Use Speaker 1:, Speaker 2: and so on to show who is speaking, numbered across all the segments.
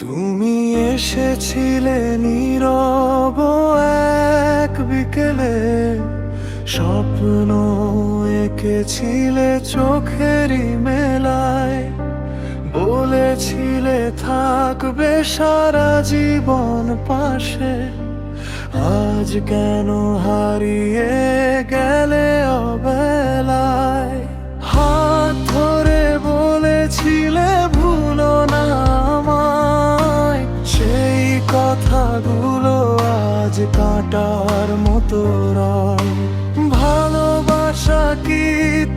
Speaker 1: তুমি এসেছিলে নীরব এক বিকেলে, স্বপ্ন এঁকেছিলে চোখেরই মেলায়, বলেছিলে থাকবে সারা জীবন পাশে। আজ কেন হারিয়ে গেলে অবেলায়? হাত ধরে বলেছিলে ভুলো না আমায়, সেই কথাগুলো আজ কাঁটার মতো রয়। ভালোবাসা কি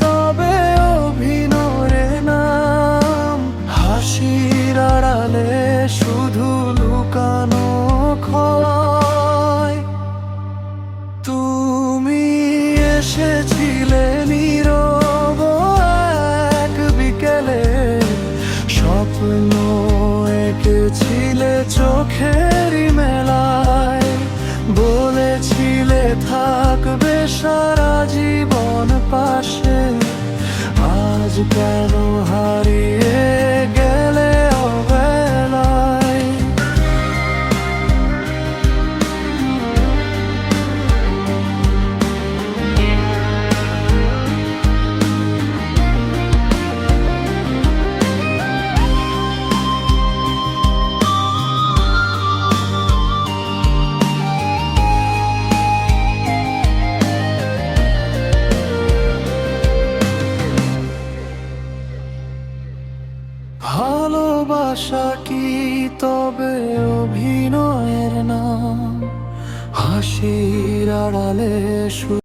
Speaker 1: তবে অভিনয়ের নাম? হাসির আড়ালে শুধু লুকানো ক্ষয়। তুমি এসেছিলে নীরব এক বিকেলে, স্বপ্ন এঁকেছিলে চোখেরই মেলায়, বলেছিলে থাকবে সারা জীবন পাশে। আজ কেন হারিয়ে গেলে অবেলায়? ভালোবাসা কি তবে অভিনয়ের নাম? হাসির আড়ালে